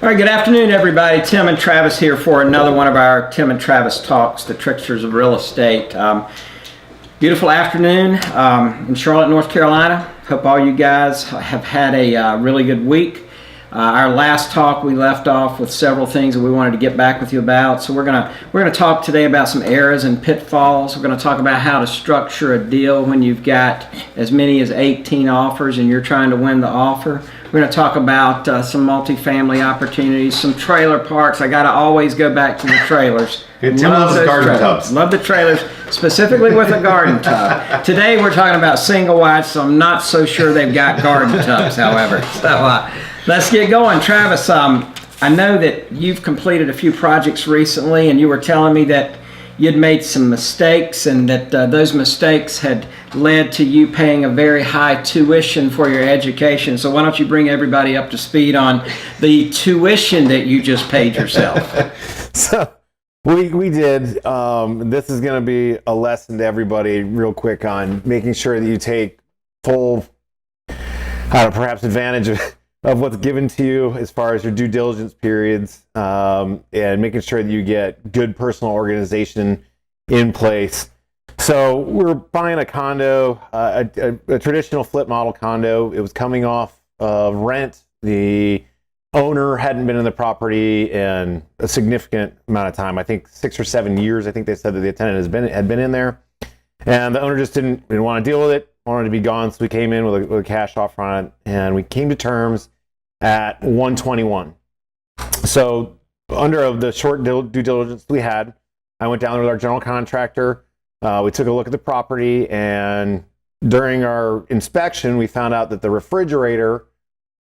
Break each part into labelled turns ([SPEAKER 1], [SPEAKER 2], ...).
[SPEAKER 1] All right, good afternoon, everybody. Tim and Travis here for another one of our Tim and Travis Talks, the Tricksters of Real Estate. Beautiful afternoon in Charlotte, North Carolina. Hope all you guys have had a really good week. Our last talk, we left off with several things that we wanted to get back with you about. So we're gonna talk today about some errors and pitfalls. We're gonna talk about how to structure a deal when you've got as many as 18 offers and you're trying to win the offer. We're going to talk about some multifamily opportunities, some trailer parks. I got to always go back to the trailers.
[SPEAKER 2] Tim loves garden tubs.
[SPEAKER 1] Love the trailers, specifically with a garden tub. Today we're talking about single wides, so I'm not so sure they've got garden tubs, however. So let's get going. Travis, I know that you've completed a few projects recently, and you were telling me that you'd made some mistakes and that those mistakes had led to you paying a very high tuition for your education. So why don't you bring everybody up to speed on the tuition that you just paid yourself?
[SPEAKER 2] So we did. This is going to be a lesson to everybody real quick on making sure that you take full, perhaps advantage of what's given to you as far as your due diligence periods, and making sure that you get good personal organization in place. So we're buying a condo, a traditional flip model condo. It was coming off of rent. The owner hadn't been in the property in a significant amount of time. I think 6 or 7 years. I think they said that the tenant had been in there, and the owner just didn't want to deal with it. Wanted to be gone, so we came in with a cash offer on it, and we came to terms at 121. So under the short due diligence we had, I went down there with our general contractor. We took a look at the property, and during our inspection, we found out that the refrigerator,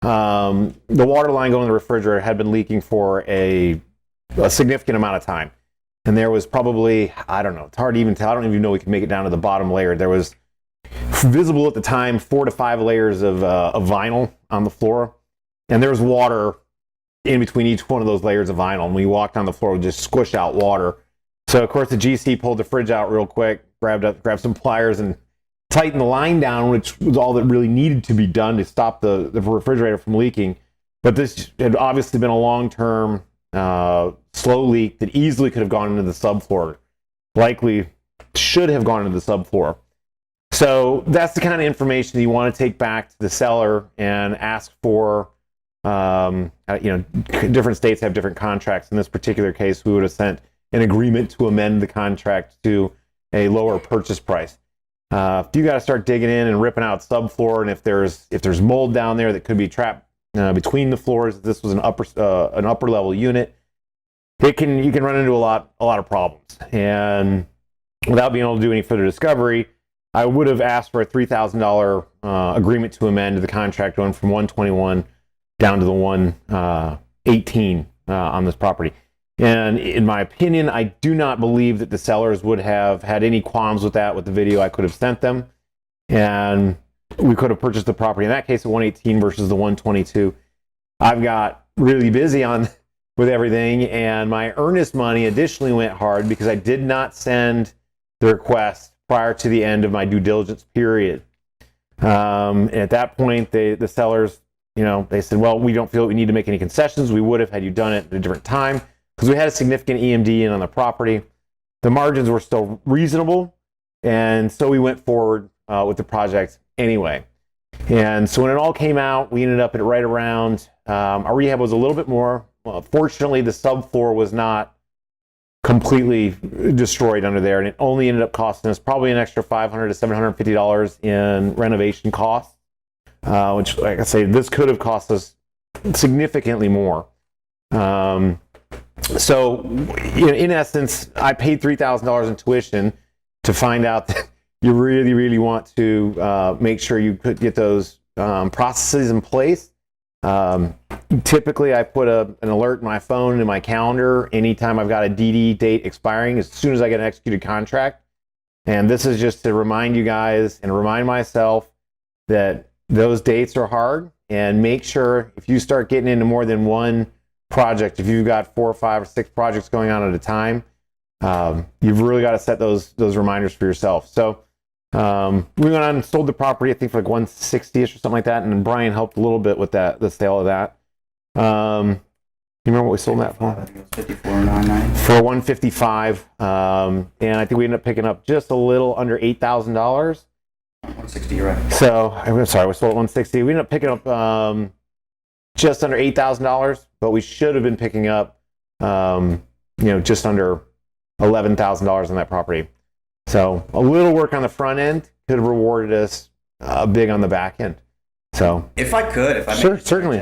[SPEAKER 2] the water line going to the refrigerator had been leaking for a significant amount of time. And there was probably, I don't know, it's hard to even tell. I don't even know we could make it down to the bottom layer. There was visible at the time 4 to 5 layers of vinyl on the floor. And there was water in between each one of those layers of vinyl. And we walked on the floor with just squished out water. So, of course, the GC pulled the fridge out real quick, grabbed some pliers and tightened the line down, which was all that really needed to be done to stop the refrigerator from leaking. But this had obviously been a long-term, slow leak that easily could have gone into the subfloor. Likely should have gone into the subfloor. So that's the kind of information you want to take back to the seller and ask for. Different states have different contracts. In this particular case, we would have sent an agreement to amend the contract to a lower purchase price. If you got to start digging in and ripping out subfloor, and if there's mold down there that could be trapped between the floors, if this was an upper level unit, you can run into a lot of problems. And without being able to do any further discovery, I would have asked for a $3,000 agreement to amend the contract, going from 121 down to the 118 on this property. And in my opinion, I do not believe that the sellers would have had any qualms with that, with the video I could have sent them. And we could have purchased the property in that case at 118 versus the 122. I've got really busy with everything, and my earnest money additionally went hard because I did not send the request prior to the end of my due diligence period. And at that point, the sellers, they said, well, we don't feel that we need to make any concessions. We would have had you done it at a different time, because we had a significant EMD in on the property. The margins were still reasonable, and so we went forward with the project anyway. And so when it all came out, we ended up at right around, our rehab was a little bit more. Fortunately, the subfloor was not completely destroyed under there, and it only ended up costing us probably an extra $500 to $750 in renovation costs, which, like I say, this could have cost us significantly more. So, in essence, I paid $3,000 in tuition to find out that you really, really want to make sure you could get those processes in place. Typically, I put an alert in my phone, in my calendar, anytime I've got a DD date expiring, as soon as I get an executed contract. And this is just to remind you guys and remind myself that those dates are hard, and make sure if you start getting into more than one project, if you've got 4 or 5 or 6 projects going on at a time, you've really got to set those reminders for yourself. So we went on and sold the property, I think for like 160-ish or something like that, and then Brian helped a little bit with the sale of that. You remember what we sold that
[SPEAKER 3] I
[SPEAKER 2] for?
[SPEAKER 3] think it was 54,990.
[SPEAKER 2] For 155, and I think we ended up picking up just a little under $8,000.
[SPEAKER 3] 160, you're right.
[SPEAKER 2] So I'm sorry, we sold at 160. We ended up picking up just under $8,000, but we should have been picking up, just under $11,000 on that property. So a little work on the front end could have rewarded us big on the back end. So
[SPEAKER 3] If I may
[SPEAKER 2] Sure, certainly.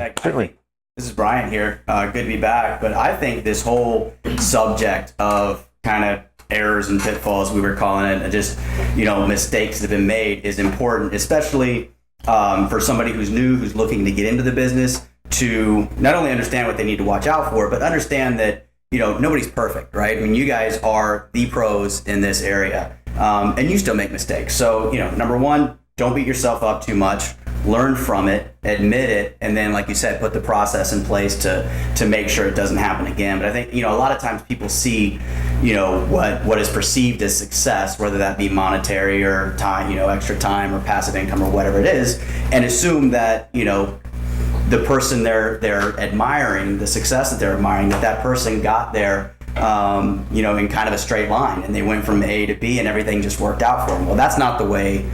[SPEAKER 3] This is Brian here. Good to be back. But I think this whole subject of kind of errors and pitfalls, we were calling it, and just, mistakes that have been made is important, especially for somebody who's new, who's looking to get into the business, to not only understand what they need to watch out for, but understand that, nobody's perfect, right? I mean, you guys are the pros in this area, and you still make mistakes. So, number one, don't beat yourself up too much. Learn from it, admit it, and then, like you said, put the process in place to make sure it doesn't happen again. But I think, a lot of times people see, what is perceived as success, whether that be monetary or time, extra time or passive income or whatever it is, and assume that, the person they're admiring, the success that they're admiring, that person got there, in kind of a straight line, and they went from A to B, and everything just worked out for them. Well, that's not the way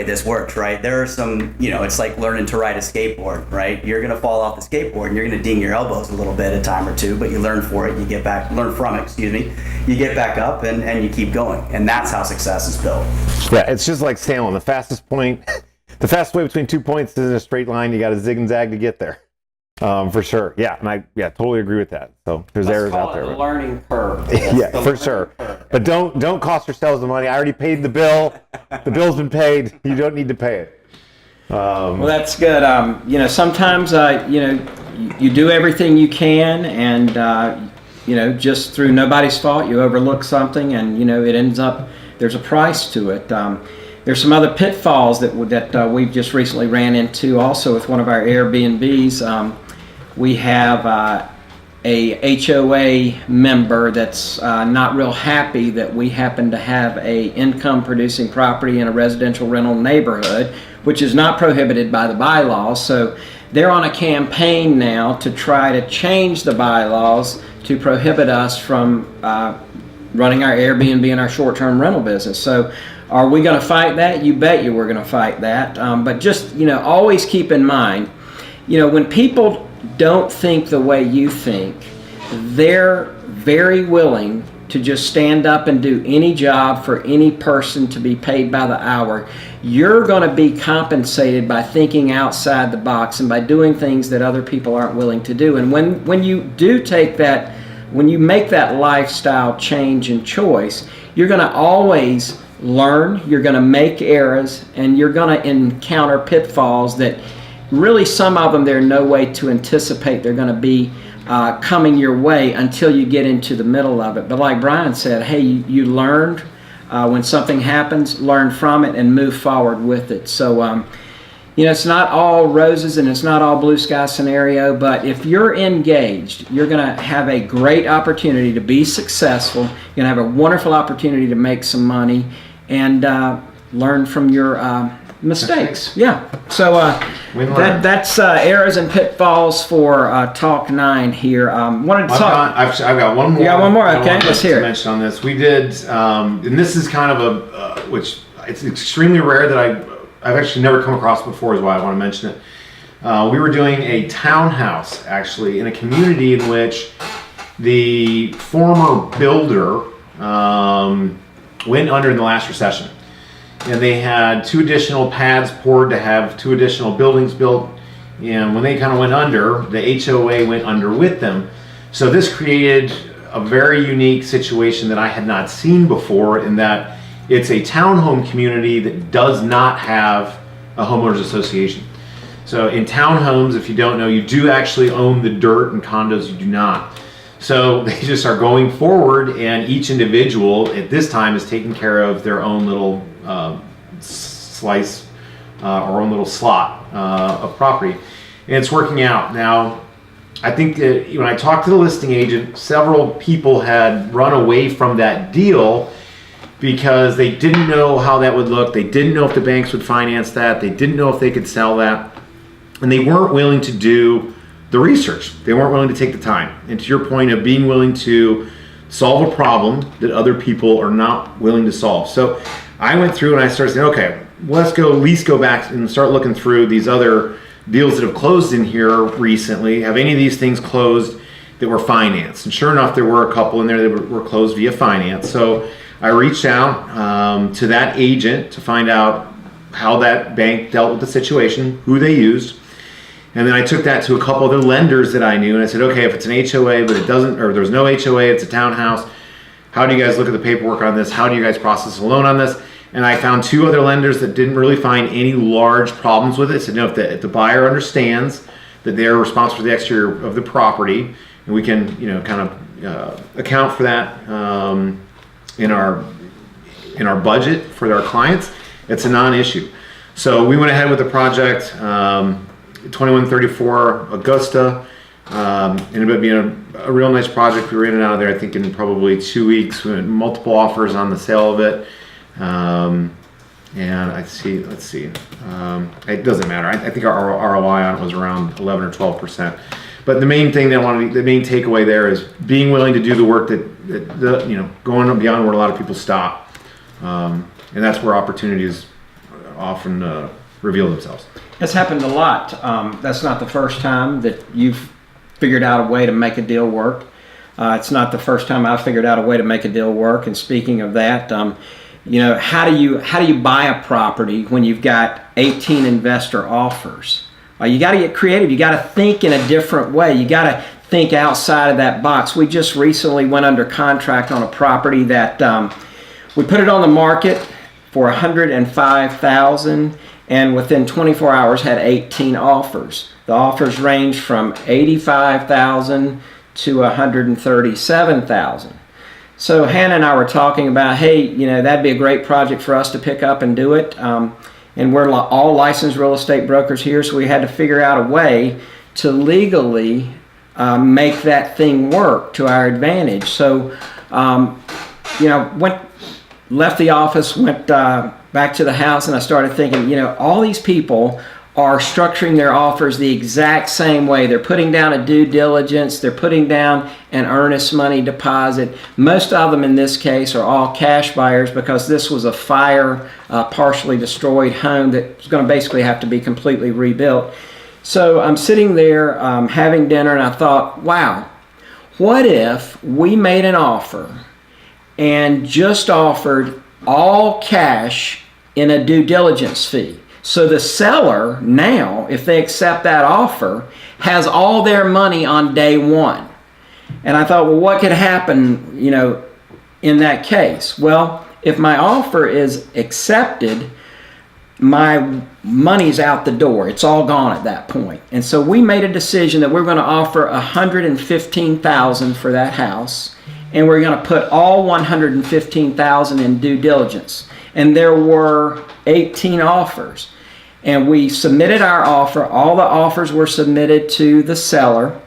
[SPEAKER 3] this works, right? There are some, it's like learning to ride a skateboard, right? You're gonna fall off the skateboard, and you're gonna ding your elbows a little bit a time or two, but you learn from it, you get back up, and you keep going, and that's how success is built.
[SPEAKER 2] yeah, it's just like sailing. The fastest way between 2 points is in a straight line. You got to zig and zag to get there. For sure. Yeah, and I totally agree with that. So there's errors out there.
[SPEAKER 1] The learning curve.
[SPEAKER 2] Yeah, for sure. But don't cost yourselves the money. I already paid the bill. The bill's been paid. You don't need to pay it.
[SPEAKER 1] Well, that's good. Sometimes you do everything you can, and just through nobody's fault, you overlook something, and it ends up there's a price to it. There's some other pitfalls that we've just recently ran into also with one of our Airbnbs. We have a HOA member that's not real happy that we happen to have a income producing property in a residential rental neighborhood, which is not prohibited by the bylaws. So they're on a campaign now to try to change the bylaws to prohibit us from running our Airbnb and our short-term rental business. So are we going to fight that? You bet you we're going to fight that. But just, always keep in mind, when people don't think the way you think, they're very willing to just stand up and do any job for any person to be paid by the hour. You're going to be compensated by thinking outside the box and by doing things that other people aren't willing to do. And when you do take that, when you make that lifestyle change and choice, you're going to always learn, you're going to make errors, and you're going to encounter pitfalls that really, some of them, there's no way to anticipate they're going to be coming your way until you get into the middle of it. But like Brian said, hey, you learned when something happens, learn from it and move forward with it. So it's not all roses and it's not all blue sky scenario, but if you're engaged, you're going to have a great opportunity to be successful. You're going to have a wonderful opportunity to make some money and learn from your mistakes. Yeah. So that's errors and pitfalls for Talk 9 here. Wanted to talk.
[SPEAKER 2] I've got one more.
[SPEAKER 1] You got one more? Okay, let's hear it.
[SPEAKER 2] Mention on this. We did, and this is kind of which it's extremely rare that I've actually never come across before, is why I want to mention it. We were doing a townhouse, actually, in a community in which the former builder went under in the last recession. And they had 2 additional pads poured to have 2 additional buildings built. And when they kind of went under, the HOA went under with them. So this created a very unique situation that I had not seen before, in that it's a townhome community that does not have a homeowners association. So in townhomes, if you don't know, you do actually own the dirt, and condos you do not. So they just are going forward, and each individual at this time is taking care of their own little slice or own little slot of property, and it's working out. Now, I think that when I talked to the listing agent, several people had run away from that deal because they didn't know how that would look. They didn't know if the banks would finance that. They didn't know if they could sell that, and they weren't willing to do the research. They weren't willing to take the time. And to your point of being willing to solve a problem that other people are not willing to solve. So I went through and I started saying, okay, let's at least go back and start looking through these other deals that have closed in here recently. Have any of these things closed that were financed? And sure enough, there were a couple in there that were closed via finance. So I reached out to that agent to find out how that bank dealt with the situation, who they used. And then I took that to a couple other lenders that I knew, and I said, okay, if it's an HOA, but it doesn't, or there's no HOA, it's a townhouse, how do you guys look at the paperwork on this? How do you guys process a loan on this? And I found two other lenders that didn't really find any large problems with it. Said, no, if the buyer understands that they're responsible for the exterior of the property, and we can, kind of account for that in our budget for our clients, it's a non-issue. So we went ahead with the project. 2134 Augusta. Ended up being a real nice project. We were in and out of there, I think, in probably 2 weeks. We had multiple offers on the sale of it. And let's see. It doesn't matter. I think our ROI on it was around 11 or 12%. But the main thing the main takeaway there is being willing to do the work that going beyond where a lot of people stop. And that's where opportunities often reveal themselves.
[SPEAKER 1] That's happened a lot. That's not the first time that you've figured out a way to make a deal work. It's not the first time I've figured out a way to make a deal work. And speaking of that, how do you buy a property when you've got 18 investor offers? You got to get creative. You got to think in a different way. You got to think outside of that box. We just recently went under contract on a property that we put it on the market for $105,000. And within 24 hours had 18 offers. The offers ranged from $85,000 to $137,000. So Hannah and I were talking about, hey, that'd be a great project for us to pick up and do it. And we're all licensed real estate brokers here, so we had to figure out a way to legally make that thing work to our advantage. So, left the office, went back to the house, and I started thinking, all these people are structuring their offers the exact same way. They're putting down a due diligence. They're putting down an earnest money deposit. Most of them in this case are all cash buyers because this was a fire, partially destroyed home that's going to basically have to be completely rebuilt. So I'm sitting there having dinner, and I thought, wow, what if we made an offer and just offered all cash in a due diligence fee? So the seller now, if they accept that offer, has all their money on day one. And I thought, well, what could happen, in that case? Well, if my offer is accepted, my money's out the door. It's all gone at that point. And so we made a decision that we're going to offer $115,000 for that house, and we're going to put all $115,000 in due diligence. And there were 18 offers. And we submitted our offer. All the offers were submitted to the seller.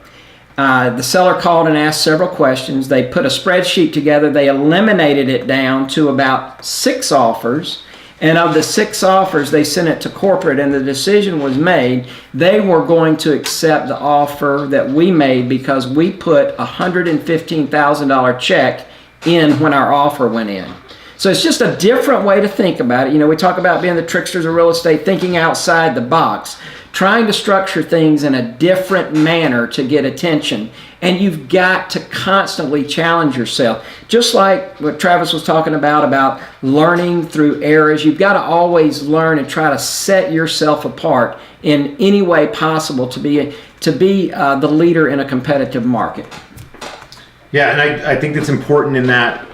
[SPEAKER 1] The seller called and asked several questions. They put a spreadsheet together. They eliminated it down to about 6 offers. And of the 6 offers, they sent it to corporate, and the decision was made. They were going to accept the offer that we made because we put a $115,000 check in when our offer went in. So it's just a different way to think about it. We talk about being the tricksters of real estate, thinking outside the box, trying to structure things in a different manner to get attention. And you've got to constantly challenge yourself. Just like what Travis was talking about learning through errors, you've got to always learn and try to set yourself apart in any way possible to be the leader in a competitive market.
[SPEAKER 2] Yeah, and I think that's important in that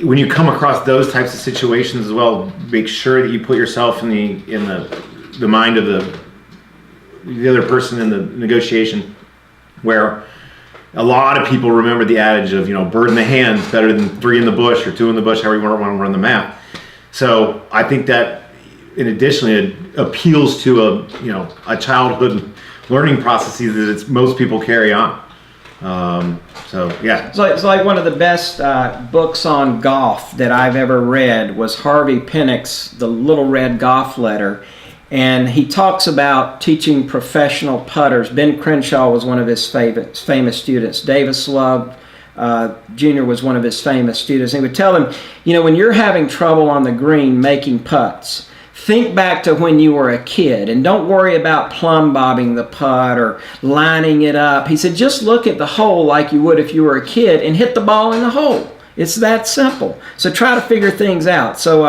[SPEAKER 2] when you come across those types of situations as well, make sure that you put yourself in the mind of the other person in the negotiation, where a lot of people remember the adage of, bird in the hand is better than 3 in the bush or 2 in the bush, however you want to run the math. So I think that in addition, it appeals to a childhood learning processes that most people carry on. Yeah.
[SPEAKER 1] It's like one of the best books on golf that I've ever read was Harvey Pinnock's The Little Red Golf Letter. And he talks about teaching professional putters. Ben Crenshaw was one of his famous students. Davis Love Jr. was one of his famous students. And he would tell them, when you're having trouble on the green making putts, think back to when you were a kid and don't worry about plumb bobbing the putt or lining it up. He said, just look at the hole like you would if you were a kid and hit the ball in the hole. It's that simple. So try to figure things out. So,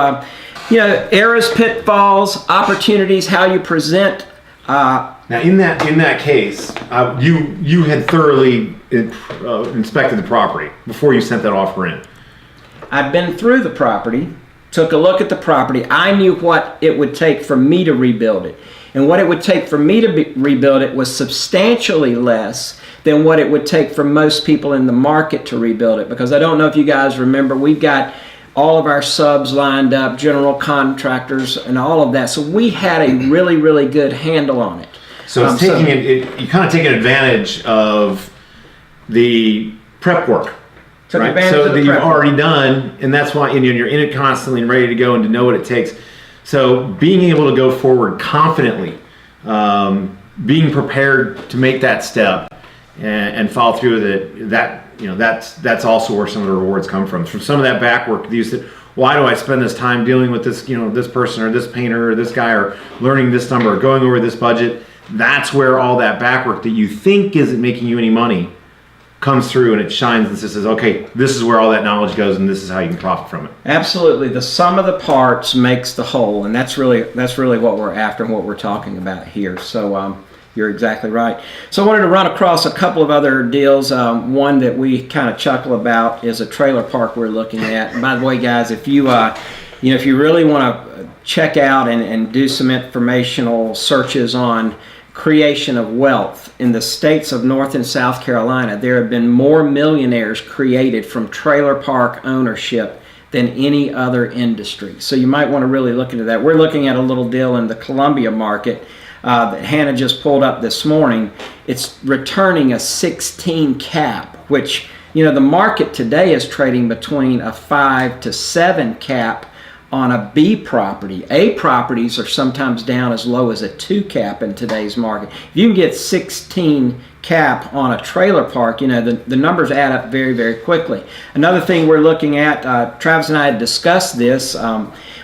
[SPEAKER 1] errors, pitfalls, opportunities, how you present.
[SPEAKER 2] Now, in that case, you had thoroughly inspected the property before you sent that offer in.
[SPEAKER 1] I've been through the property, took a look at the property. I knew what it would take for me to rebuild it. And what it would take for me to rebuild it was substantially less than what it would take for most people in the market to rebuild it. Because I don't know if you guys remember, we've got all of our subs lined up, general contractors and all of that. So we had a really, really good handle on it.
[SPEAKER 2] So it's you kind of taking advantage of the prep work. Right? So that you've already done, and that's why you're in it constantly and ready to go and to know what it takes. So being able to go forward confidently, being prepared to make that step and follow through with it, that's also where some of the rewards come from. From some of that back work, you said, why do I spend this time dealing with this, this person or this painter or this guy or learning this number or going over this budget? That's where all that back work that you think isn't making you any money comes through and it shines and says, okay, this is where all that knowledge goes and this is how you can profit from it.
[SPEAKER 1] Absolutely. The sum of the parts makes the whole, and that's really what we're after and what we're talking about here. So you're exactly right. So I wanted to run across a couple of other deals. One that we kind of chuckle about is a trailer park we're looking at. And by the way, guys, if you if you really want to check out and do some informational searches on creation of wealth in the states of North and South Carolina, there have been more millionaires created from trailer park ownership than any other industry. So you might want to really look into that. We're looking at a little deal in the Columbia market that Hannah just pulled up this morning. It's returning a 16 cap, which, the market today is trading between a 5 to 7 cap on a B property. A properties are sometimes down as low as a 2 cap in today's market. If you can get 16 cap on a trailer park, the numbers add up very, very quickly. Another thing we're looking at, Travis and I had discussed this.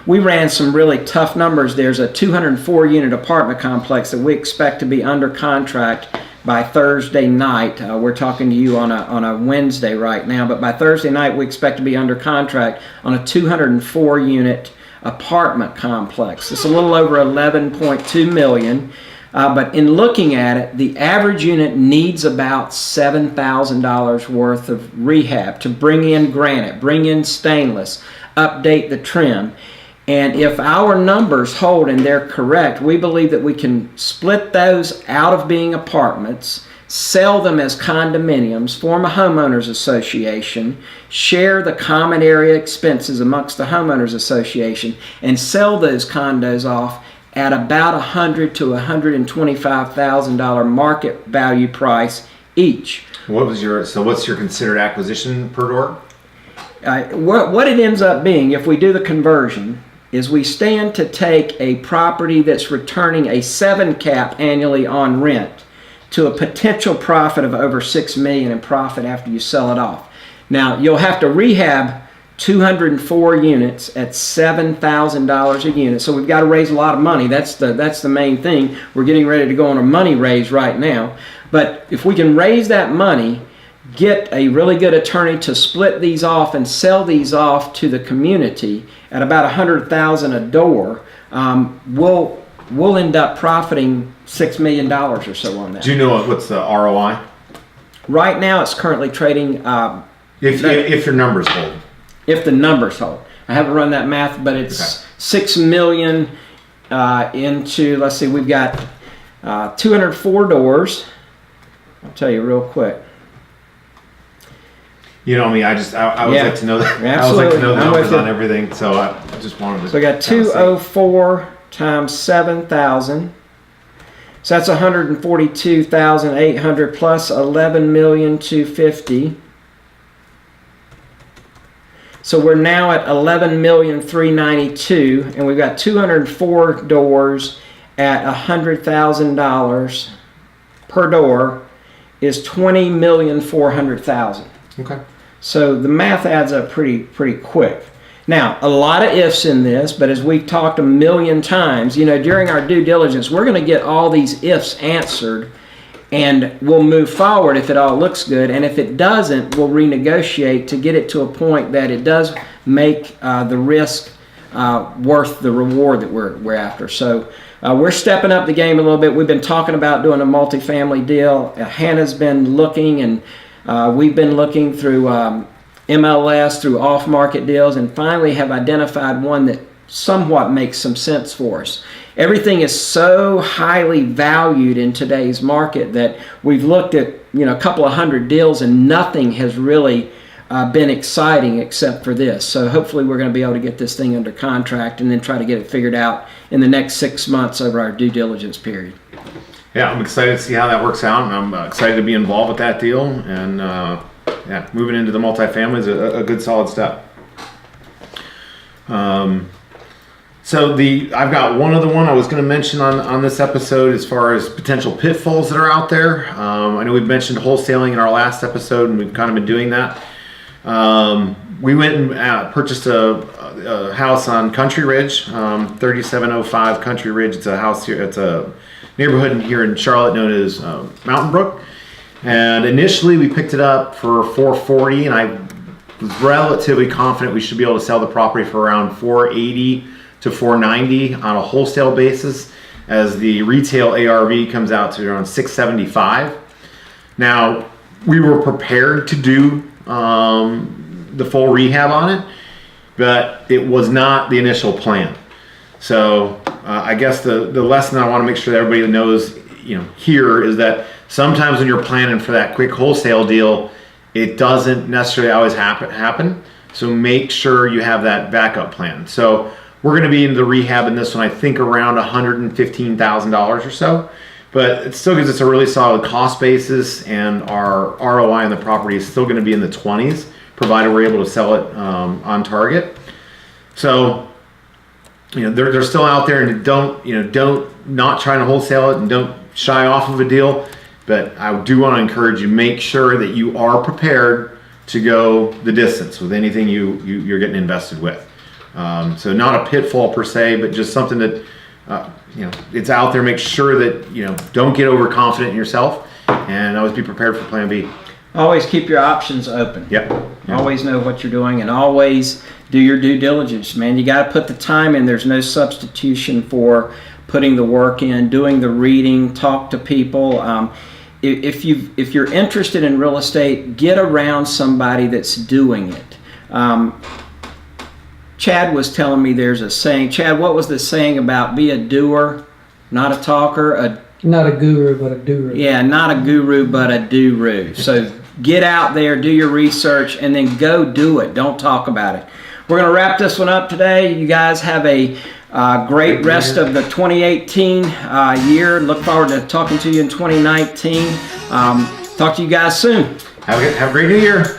[SPEAKER 1] We ran some really tough numbers. There's a 204 unit apartment complex that we expect to be under contract by Thursday night. We're talking to you on a Wednesday right now, but by Thursday night we expect to be under contract on a 204 unit apartment complex. It's a little over 11.2 million. But in looking at it, the average unit needs about $7,000 worth of rehab to bring in granite, bring in stainless, update the trim. And if our numbers hold and they're correct, we believe that we can split those out of being apartments, sell them as condominiums, form a homeowners association, share the common area expenses amongst the homeowners association, and sell those condos off at about $100,000 to $125,000 market value price each.
[SPEAKER 2] What's your considered acquisition per door?
[SPEAKER 1] What it ends up being, if we do the conversion, is we stand to take a property that's returning a 7 cap annually on rent to a potential profit of over $6 million in profit after you sell it off. Now, you'll have to rehab 204 units at $7,000 a unit. So we've got to raise a lot of money. That's the main thing. We're getting ready to go on a money raise right now. But if we can raise that money, get a really good attorney to split these off and sell these off to the community at about $100,000 a door, we'll end up profiting $6 million or so on that.
[SPEAKER 2] Do you know what's the ROI?
[SPEAKER 1] Right now, it's currently trading.
[SPEAKER 2] If your numbers hold.
[SPEAKER 1] If the numbers hold, I haven't run that math, but it's $6 million into. Let's see, we've got 204 doors. I'll tell you real quick.
[SPEAKER 2] I always like to know that.
[SPEAKER 1] Absolutely.
[SPEAKER 2] I always like to know the numbers on everything, so I just wanted to.
[SPEAKER 1] So we got 204 times 7,000. So that's 142,800 plus 11,250,000. So we're now at 11,392,000, and we've got 204 doors at $100,000 per door is $20,400,000.
[SPEAKER 2] Okay.
[SPEAKER 1] So the math adds up pretty quick. Now, a lot of ifs in this, but as we've talked a million times, during our due diligence, we're going to get all these ifs answered, and we'll move forward if it all looks good. And if it doesn't, we'll renegotiate to get it to a point that it does make the risk worth the reward that we're after. So we're stepping up the game a little bit. We've been talking about doing a multifamily deal. Hannah's been looking, and we've been looking through MLS, through off-market deals, and finally have identified one that somewhat makes some sense for us. Everything is so highly valued in today's market that we've looked at a couple of hundred deals, and nothing has really been exciting except for this. So hopefully we're going to be able to get this thing under contract and then try to get it figured out in the next 6 months over our due diligence period.
[SPEAKER 2] Yeah, I'm excited to see how that works out, and I'm excited to be involved with that deal. And moving into the multifamily is a good solid step. So I've got one other one I was going to mention on this episode as far as potential pitfalls that are out there. I know we've mentioned wholesaling in our last episode, and we've kind of been doing that. We went and purchased a house on Country Ridge, 3705 Country Ridge. It's a house here. It's a neighborhood here in Charlotte known as Mountain Brook. And initially we picked it up for $440, and I was relatively confident we should be able to sell the property for around $480 to $490 on a wholesale basis, as the retail ARV comes out to around $675. Now, we were prepared to do the full rehab on it, but it was not the initial plan. So I guess the lesson I want to make sure that everybody knows here is that sometimes when you're planning for that quick wholesale deal, it doesn't necessarily always happen. So make sure you have that backup plan. So we're going to be into the rehab in this one, I think around $115,000 or so, but it still gives us a really solid cost basis, and our ROI on the property is still going to be in the 20s, provided we're able to sell it on target. So they're still out there, and don't not trying to wholesale it, and don't shy off of a deal. But I do want to encourage you, make sure that you are prepared to go the distance with anything you're getting invested with. So not a pitfall per se, but just something that it's out there. Make sure that don't get overconfident in yourself, and always be prepared for Plan B.
[SPEAKER 1] Always keep your options open.
[SPEAKER 2] Yep.
[SPEAKER 1] Always know what you're doing, and always do your due diligence, man. You got to put the time in. There's no substitution for putting the work in, doing the reading, talk to people. If you're interested in real estate, get around somebody that's doing it. Chad was telling me there's a saying. Chad, what was the saying about be a doer, not a talker?
[SPEAKER 4] Not a guru, but a doer.
[SPEAKER 1] Yeah, not a guru, but a do-ru. So get out there, do your research, and then go do it. Don't talk about it. We're going to wrap this one up today. You guys have a great rest of the 2018 year. Look forward to talking to you in 2019. Talk to you guys soon.
[SPEAKER 2] Have a great new year.